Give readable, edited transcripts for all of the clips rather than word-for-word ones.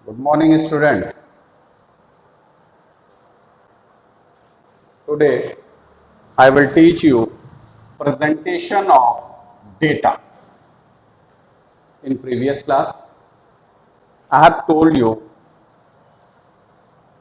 Good morning, student. Today, I will teach you presentation of data. In previous class, I have told you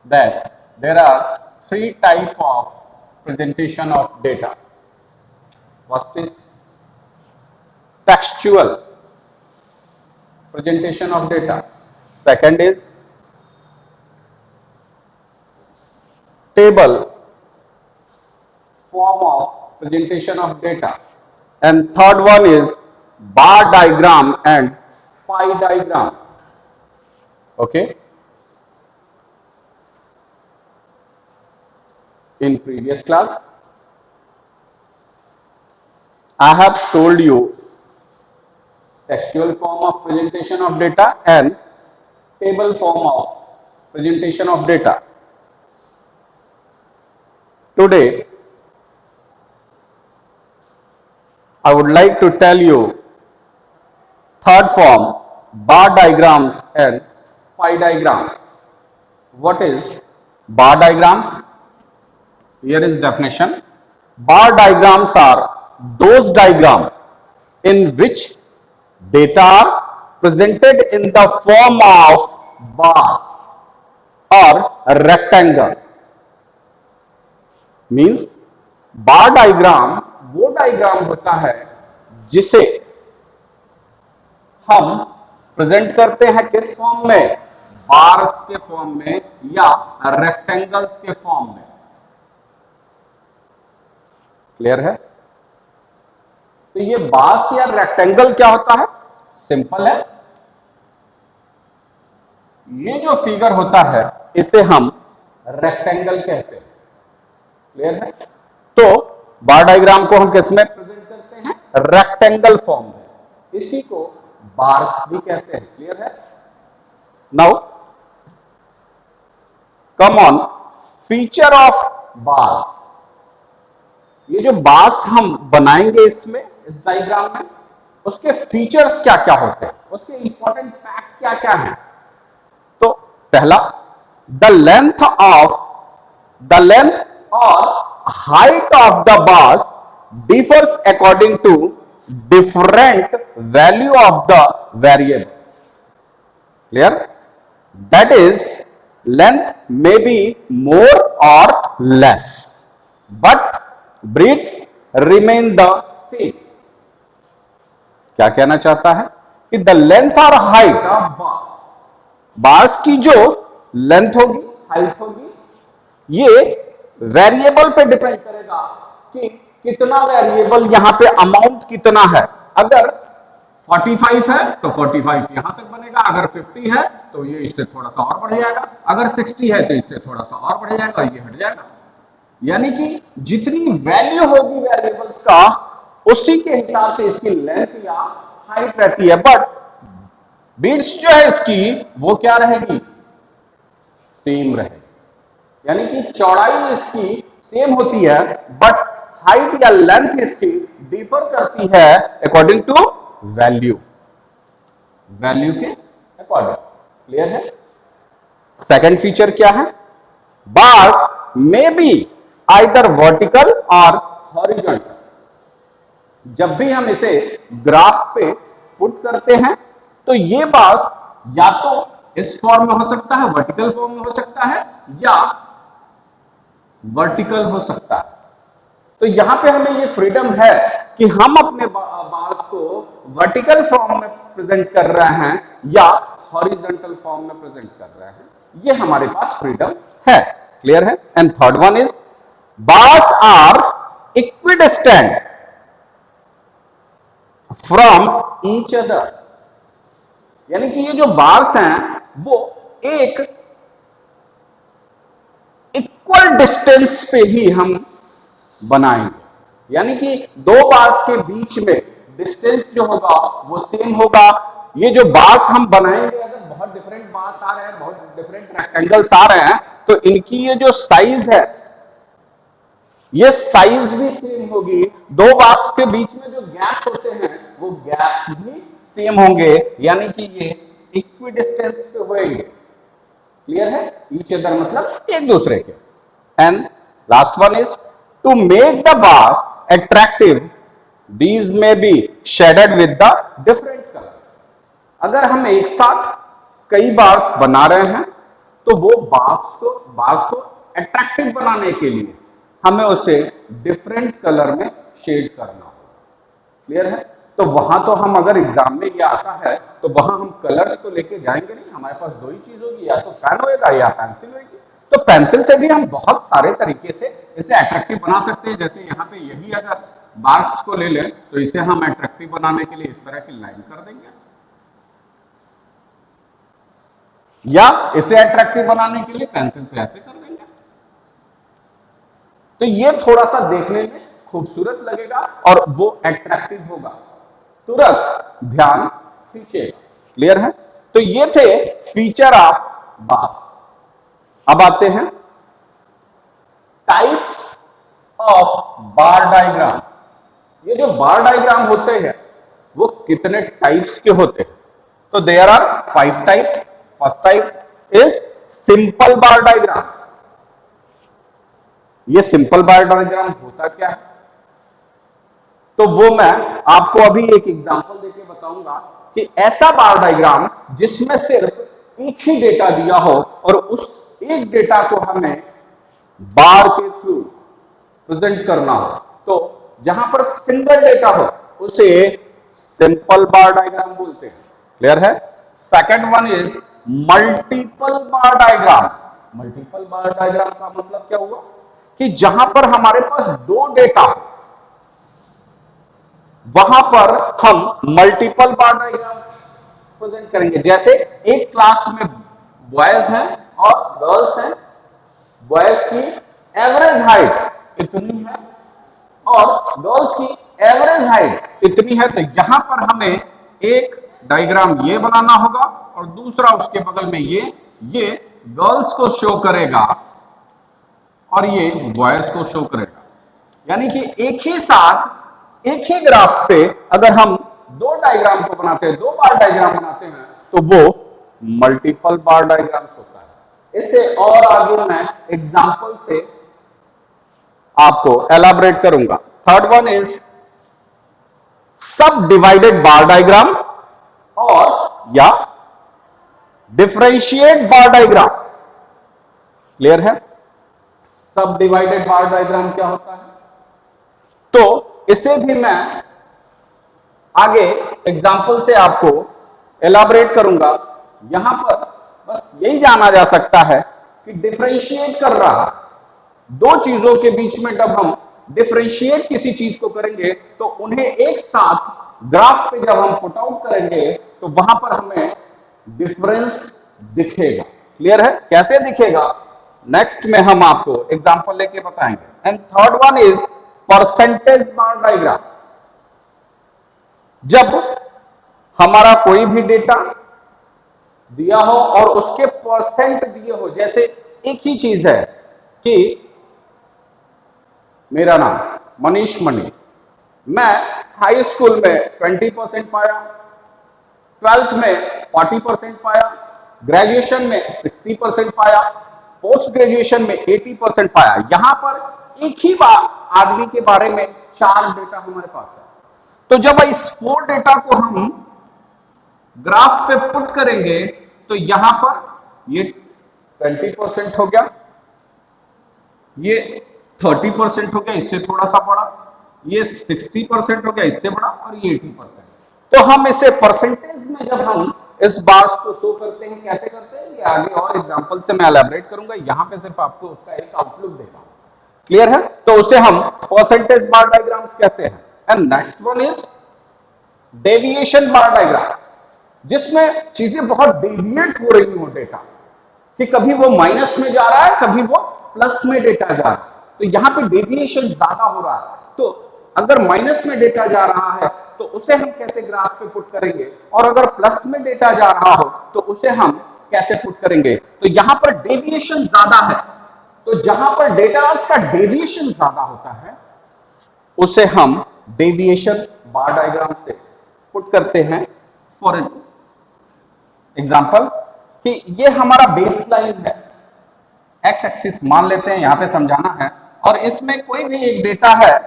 that there are three types of presentation of data. First is textual presentation of data. Second is table form of presentation of data. And third one is bar diagram and pie diagram. Okay. In previous class, I have told you textual form of presentation of data and table form of presentation of data. Today, I would like to tell you third form, bar diagrams and pie diagrams. What is bar diagrams? Here is definition. Bar diagrams are those diagrams in which data are presented in the form of bars or rectangle. Means bar diagram वो diagram होता है जिसे हम present करते हैं किस form में, bars के फॉर्म में या रेक्टेंगल्स के फॉर्म में. क्लियर है? तो ये बार्स या रेक्टेंगल क्या होता है? सिंपल है. ये जो फिगर होता है इसे हम रेक्टेंगल कहते हैं. क्लियर है? तो बार डायग्राम को हम किस में प्रेजेंट करते हैं? रेक्टेंगल फॉर्म में. इसी को बार्स भी कहते हैं. क्लियर है? Now come on feature of bars. ये जो बार्स हम बनाएंगे इसमें, इस डायग्राम में, उसके फीचर्स क्या क्या होते हैं, उसके इंपॉर्टेंट फैक्ट क्या क्या हैं. तो पहला, the length or height of the bars differs according to different value of the variable. Clear? That is, length may be more or less, but breadth remain the same. क्या कहना चाहता है कि द लेंथ और height of bars की जो length होगी, height होगी, ये वेरिएबल पे डिपेंड करेगा कि कितना वेरिएबल यहां पे अमाउंट कितना है. अगर 45 है तो 45 यहां तक बनेगा, अगर 50 है तो ये इससे थोड़ा सा और बढ़ जाएगा, अगर 60 है तो इससे थोड़ा सा और बढ़ जाएगा, ये हट जाएगा. यानी कि जितनी वैल्यू होगी वेरिएबल्स का उसी के हिसाब से इसकी लेंथ या हाइट रहती है. बट बिट्स जो है इसकी वो क्या रहेगी? सेम रहेगी. यानी कि चौड़ाई इसकी सेम होती है बट हाइट या लेंथ इसकी डिफर करती है अकॉर्डिंग टू वैल्यू के अकॉर्डिंग. क्लियर है? सेकंड फीचर क्या है? Bars may be either vertical और हॉरिजॉन्टल. जब भी हम इसे ग्राफ पे पुट करते हैं तो ये बार्स या तो इस फॉर्म में हो सकता है, वर्टिकल फॉर्म में हो सकता है, या वर्टिकल हो सकता है. तो यहां पे हमें ये फ्रीडम है कि हम अपने बार्स को वर्टिकल फॉर्म में प्रेजेंट कर रहे हैं या हॉरिजॉन्टल फॉर्म में प्रेजेंट कर रहे हैं. ये हमारे पास फ्रीडम है. क्लियर है? And third one is bars are equidistant from each other. यानी कि ये जो बार्स हैं वो एक इक्वल डिस्टेंस पे ही हम बनाएंगे. यानी कि दो बार्स के बीच में डिस्टेंस जो होगा वो सेम होगा. ये जो बार्स हम बनाएंगे, अगर बहुत डिफरेंट बार्स आ रहे हैं, बहुत डिफरेंट रेक्टेंगल्स आ रहे हैं, तो इनकी ये जो साइज है ये साइज भी सेम होगी. दो बार्स के बीच में जो गैप होते हैं वो गैप्स भी सेम होंगे. यानी कि ये इक्विडिस्टेंस पे होंगे. क्लियर है? ईच अदर मतलब एक दूसरे के। And last one is to make the bars attractive these may be shaded with the different colour. अगर हम एक साथ कई बार्स बना रहे हैं तो वो बार्स को अट्रैक्टिव बनाने के लिए हमें उसे डिफरेंट कलर में शेड करना होगा। क्लियर है? तो वहां तो हम अगर एग्जाम में ये आता है तो वहां हम कलर्स को लेके जाएंगे नहीं, हमारे पास दो ही चीज होगी, या तो पेन होएगा या पेंसिल होगी। तो पेंसिल से भी हम बहुत सारे तरीके से इसे अट्रैक्टिव बना सकते हैं। जैसे यहाँ पे यही अगर बार्स को ले लें तो इसे हम अट्रैक्टिव बनाने के लिए इस तरह की लाइन कर देंगे, या इसे अट्रैक्टिव बनाने के लिए पेंसिल से ऐसे कर देंगे। तो ये थोड़ा सा देखने में खूबसूरत लगेगा और वो अट्रैक्टिव होगा, तुरंत ध्यान खींचेगा। क्लियर है? तो ये थे फीचर ऑफ बार्स। अब आते हैं टाइप्स ऑफ बार डायग्राम। ये जो बार डायग्राम होते हैं वो कितने टाइप्स के होते हैं? तो there are 5 type. First type is simple bar diagram. ये सिंपल बार डायग्राम होता क्या है? तो वो मैं आपको अभी एक एग्जांपल देके बताऊंगा कि ऐसा बार डायग्राम जिसमें सिर्फ एक ही डेटा दिया हो और उस एक डेटा को हमें बार के थ्रू प्रेजेंट करना हो, तो जहां पर सिंगल डेटा हो उसे सिंपल बार डायग्राम बोलते हैं। क्लियर है? Second one is multiple bar diagram. Multiple bar diagram का मतलब क्या हुआ कि जहां पर हमारे पास दो डेटा हो वहां पर हम मल्टीपल बार डायग्राम प्रेजेंट करेंगे। जैसे एक क्लास में बॉयज हैं और गर्ल्स हैं, बॉयज की एवरेज हाइट इतनी है और गर्ल्स की एवरेज हाइट इतनी है, तो यहां पर हमें एक डायग्राम ये बनाना होगा और दूसरा उसके बगल में ये गर्ल्स को शो करेगा और ये बॉयज को शो करेगा। यानी कि एक ही साथ एक ही ग्राफ पे अगर हम दो डायग्राम को बनाते हैं, दो बार डायग्राम बनाते हैं, तो वो मल्टीपल बार डायग्राम होता है। इससे और आगे मैं एग्जांपल से आपको एलाबोरेट करूंगा। थर्ड वन इज सब डिवाइडेड बार डायग्राम और या डिफरेंशिएट बार डायग्राम। क्लियर है? सब डिवाइडेड बार डायग्राम क्या होता है? तो इसे भी मैं आगे एग्जांपल से आपको एलाबोरेट करूंगा। यहां पर बस यही जाना जा सकता है कि डिफरेंशिएट कर रहा है दो चीजों के बीच में। जब हम डिफरेंशिएट किसी चीज को करेंगे तो उन्हें एक साथ ग्राफ पे जब हम पुट आउट करेंगे तो वहां पर हमें डिफरेंस दिखेगा। क्लियर है? कैसे दिखेगा नेक्स्ट में हम आपको एग्जांपल लेके बताएंगे। And third one is percentage bar diagram. जब हमारा कोई भी डेटा दिया हो और उसके परसेंट दिए हो, जैसे एक ही चीज है कि मेरा नाम मनीष मनी, मैं हाई स्कूल में 20% पाया, 12th में 40% पाया, ग्रेजुएशन में 60% पाया, पोस्ट ग्रेजुएशन में 80% पाया। यहां पर एक ही आदमी के बारे में 4 डेटा हमारे पास है। तो जब इस 4 डेटा को हम ग्राफ पे पुट करेंगे तो यहां पर ये 20% हो गया, ये 30% हो गया, इससे थोड़ा सा बड़ा, ये 60% हो गया, इससे बड़ा, और ये 80%। तो हम इसे परसेंटेज में जब हम इस बार को शो करते हैं, कैसे करते हैं ये आगे और एग्जांपल से मैं एलैबोरेट करूंगा। यहां पे सिर्फ आपको उसका एक आउटलुक देगा। क्लियर है? तो उसे हम परसेंटेज बार डायग्राम्स कहते हैं। And next one is deviation bar diagram, जिसमें चीजें बहुत डेविएट हो रही हो डेटा, कि कभी वो माइनस में जा रहा है, कभी वो प्लस में डेटा जा रहा है, तो यहां पे डेविएशन ज्यादा हो रहा है। तो अगर माइनस में डेटा जा रहा है तो उसे हम कैसे ग्राफ पे पुट करेंगे, और अगर प्लस में डेटा जा रहा हो तो उसे हम कैसे पुट करेंगे। तो यहां पर डेविएशन ज्यादा है, तो जहां पर डेटा का डेविएशन ज्यादा होता है उसे हम डेविएशन बार डायग्राम से पुट करते हैं। फॉर एग्जाम्पल, कि ये हमारा बेस लाइन है, एक्स एक्सिस मान लेते हैं, यहां पे समझाना है। और इसमें कोई भी एक डेटा है,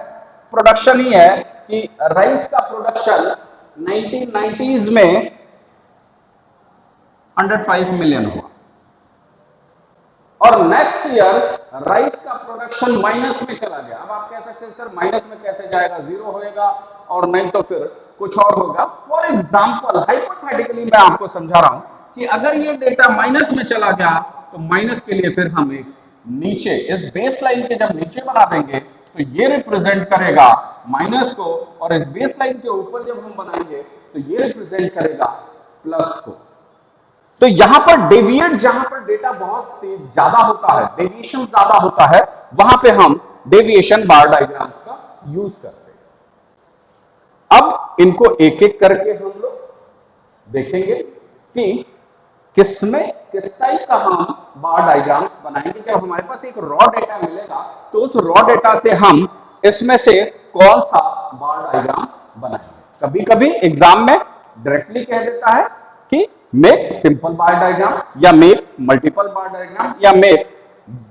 प्रोडक्शन ही है कि राइस का प्रोडक्शन 1990s में 105 मिलियन हुआ और नेक्स्ट ईयर राइस का प्रोडक्शन माइनस में चला गया। अब आप कह सकते हैं सर माइनस में कैसे जाएगा, जीरो होएगा और नहीं तो फिर कुछ और होगा। फॉर एग्जांपल हाइपोथेटिकली मैं आपको समझा रहा हूं कि अगर ये डेटा माइनस में चला गया तो माइनस के लिए फिर हम एक नीचे इस बेस लाइन के जब नीचे बना देंगे तो ये रिप्रेजेंट करेगा माइनस को, और इस बेस लाइन के ऊपर जब हम बनाएंगे तो ये रिप्रेजेंट करेगा प्लस को। तो यहां पर डेविएट, जहां पर डेटा बहुत तेज ज्यादा होता है, डेविएशन ज्यादा होता है, वहां पे हम डेविएशन बार डायग्राम्स का यूज करते हैं। अब इनको एक एक करके हम लोग देखेंगे कि किसमें किस टाइप का हम बार डायग्राम बनाएंगे। जब हमारे पास एक रॉ डेटा मिलेगा तो उस रॉ डेटा से हम इसमें से कौन सा बार डायग्राम बनाएंगे। कभी कभी एग्जाम में डायरेक्टली कह देता है कि मेक सिंपल बार डायग्राम या मेक मल्टीपल बार डायग्राम या make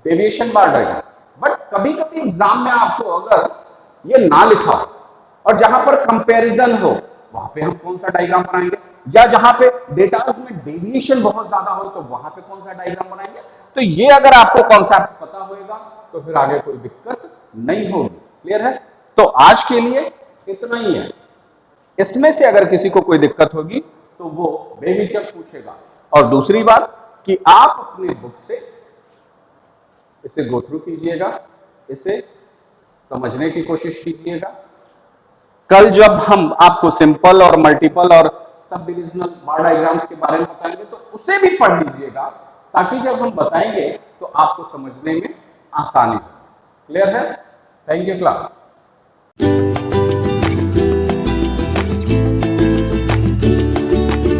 deviation bar diagram. But कभी कभी एग्जाम में आपको अगर ये ना लिखा हो और जहां पर कंपैरिजन हो, वहां पे हम कौन सा डायग्राम बनाएंगे, या जहां पे डेटा में डेविएशन बहुत ज्यादा हो तो वहां पे कौन सा डायग्राम बनाएंगे। तो ये अगर आपको कॉन्सेप्ट पता होगा तो फिर आगे कोई दिक्कत नहीं होगी। क्लियर है? तो आज के लिए इतना ही है। इसमें से अगर किसी को कोई दिक्कत होगी तो वो बेहिचक पूछेगा। और दूसरी बात कि आप अपने बुक से इसे गो थ्रू कीजिएगा, इसे समझने की कोशिश कीजिएगा। कल जब हम आपको सिंपल और मल्टीपल और सब डिविजनल बार डायग्राम्स के बारे में बताएंगे तो उसे भी पढ़ लीजिएगा, ताकि जब हम बताएंगे तो आपको समझने में आसानी हो। क्लियर है? Thank you class.